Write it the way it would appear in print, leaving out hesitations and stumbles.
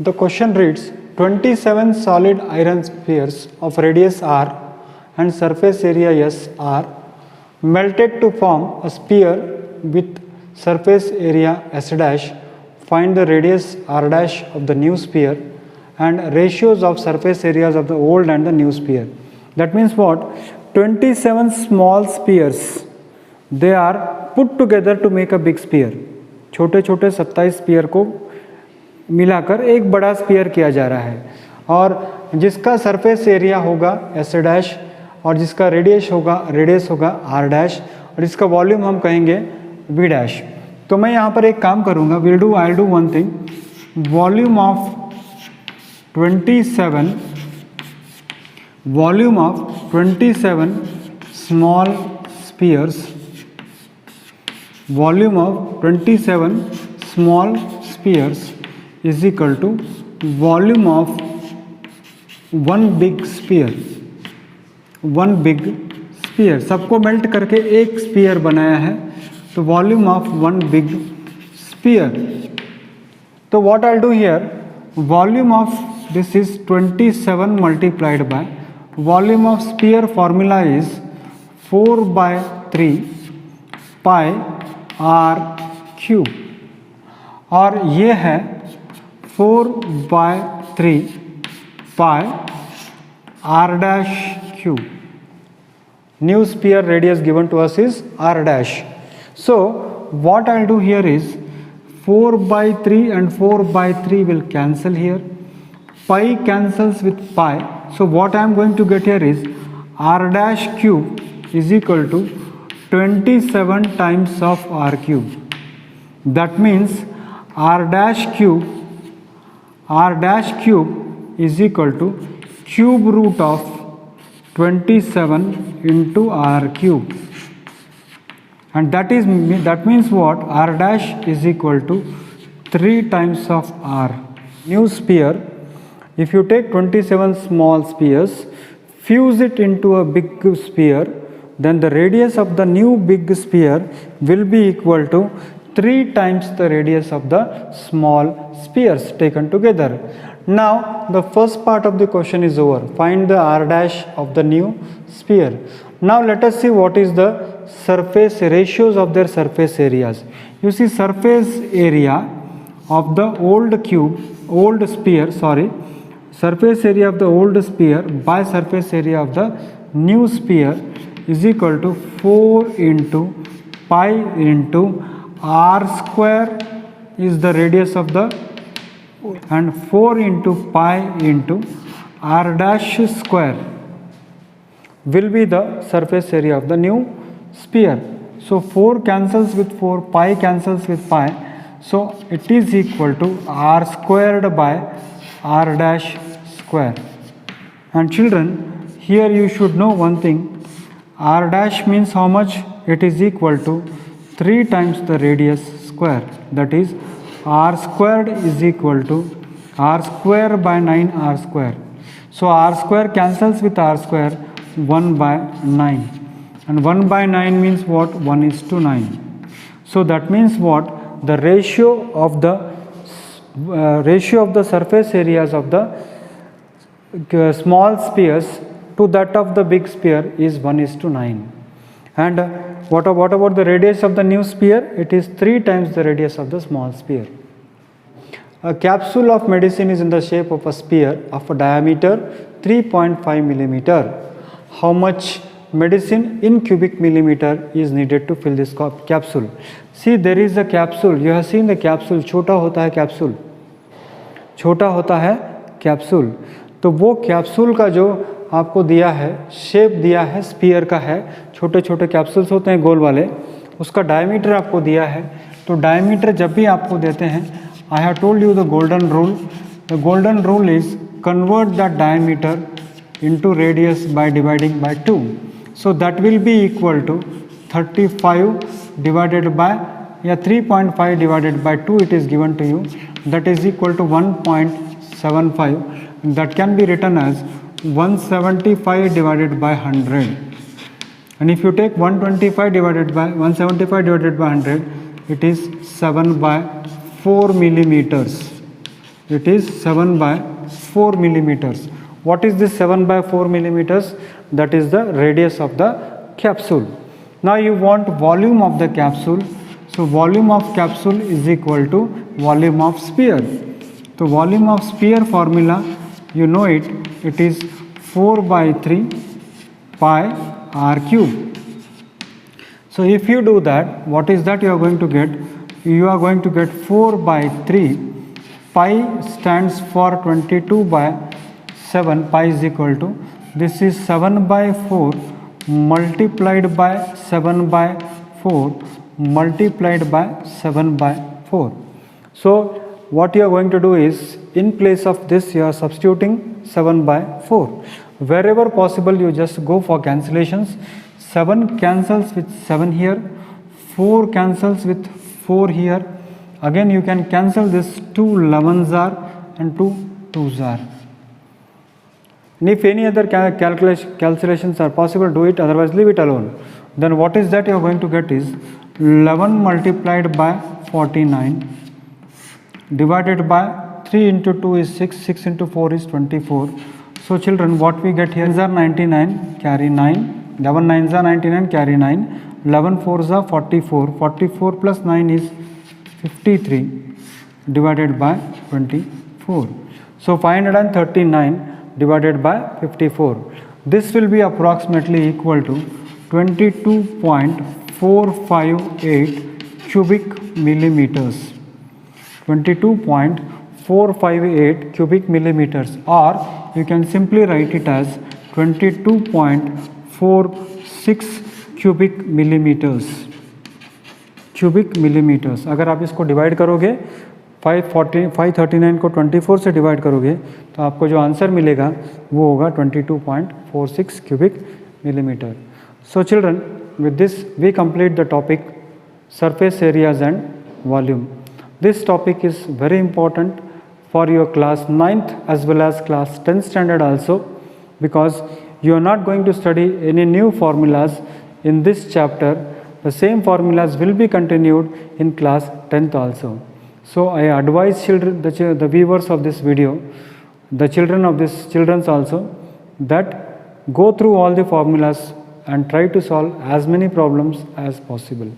The question reads 27 solid iron spheres of radius r and surface area s are melted to form a sphere with surface area s dash. Find the radius r dash of the new sphere and ratios of surface areas of the old and the new sphere. That means what? 27 small spheres, they are put together to make a big sphere. छोटे छोटे 27 spear को मिलाकर एक बड़ा spear किया जा रहा है और जिसका सरफेस एरिया होगा एस डैश और जिसका रेडियस होगा आर डैश और इसका वॉल्यूम हम कहेंगे वी डैश. तो मैं यहाँ पर एक काम करूँगा, I do one thing. Volume of 27 small spheres, volume of 27 small spheres is equal to volume of one big sphere. सबको मेल्ट करके एक स्पीयर बनाया है, तो volume of one big sphere. तो what I do here, volume of this is 27 multiplied by volume of sphere formula is 4 by 3 pi r cube और ये है 4 by 3 pi r dash cube. New sphere radius given to us is r dash. So what I'll do here is 4 by 3 and 4 by 3 will cancel here. Pi cancels with pi, so what I am going to get here is r dash cube is equal to 27 times of r cube. That means r dash cube is equal to cube root of 27 into r cube, and that means what, r dash is equal to 3 times of r. New sphere, if you take 27 small spheres, fuse it into a big sphere, then the radius of the new big sphere will be equal to 3 times the radius of the small spheres taken together. Now the first part of the question is over. Find the r dash of the new sphere. Now let us see what is the surface ratios of their surface areas. You see, surface area of the surface area of the old sphere by surface area of the new sphere is equal to 4 into pi into r square is the radius of the, and 4 into pi into r dash square will be the surface area of the new sphere. So 4 cancels with 4, pi cancels with pi, so it is equal to r squared by r dash square. And children, here you should know one thing, r dash means how much? It is equal to 3 times the radius square, that is r squared is equal to r square by 9r square. So r square cancels with r square, 1 by 9, and 1 by 9 means what? 1:9. So that means what? The ratio of the surface areas of the small spheres to that of the big sphere is 1:9. And what about the radius of the new sphere? It is 3 times the radius of the small sphere. A capsule of medicine is in the shape of a sphere of a diameter 3.5 millimeter. How much medicine in cubic millimeter is needed to fill this capsule? See, there is a capsule. You have seen the capsule. छोटा होता है capsule. तो वो capsule का जो आपको दिया है, शेप दिया है, स्पीयर का है, छोटे छोटे कैप्सूल्स होते हैं गोल वाले, उसका डायमीटर आपको दिया है. तो डायमीटर जब भी आपको देते हैं, I have told you the golden rule. The golden rule is convert the diameter into radius by dividing by 2. So that will be equal to 35 divided by 3.5 divided by 2 it is given to you, that is equal to 1.75. That can be written as 175 divided by 100. And if you take 175 divided by 100, it is 7 by 4 millimeters. It is 7 by 4 millimeters. What is this 7 by 4 millimeters? That is the radius of the capsule. Now you want volume of the capsule. So volume of capsule is equal to volume of sphere. So volume of sphere formula, you know it, it is 4 by 3 pi r cube. So if you do that, what is that you are going to get? You are going to get 4 by 3. Pi stands for 22 by 7. Pi is equal to, this is 7 by 4 multiplied by 7 by 4 multiplied by 7 by 4. So what you are going to do is, in place of this you are substituting 7 by 4. Wherever possible you just go for cancellations. 7 cancels with 7 here, 4 cancels with 4 here. Again you can cancel this, 2 11s are and 2 2s are. And if any other calculations are possible, do it, otherwise leave it alone. Then what is that you are going to get is 11 multiplied by 49 divided by 3 into 2 is 6, 6 into 4 is 24. So children, what we get here is 99, carry 9, 11 9s are 99, carry 9, 11 4s are 44, 44 plus 9 is 53 divided by 24. So 539 divided by 54. This will be approximately equal to 22.458 cubic millimeters. 22.458 cubic millimeters, or you can simply write it as 22.46 cubic millimeters. Cubic millimetres. अगर आप इसको divide करोगे 539 को 24 से divide करोगे तो आपको जो आंसर मिलेगा वो होगा 22.46 cubic millimeter. So children, with this we complete the topic surface areas and volume. This topic is very important for your class 9th as well as class 10th standard also, because you are not going to study any new formulas in this chapter. The same formulas will be continued in class 10th also. So I advise children, the viewers of this video, the children of this children's also, that go through all the formulas and try to solve as many problems as possible.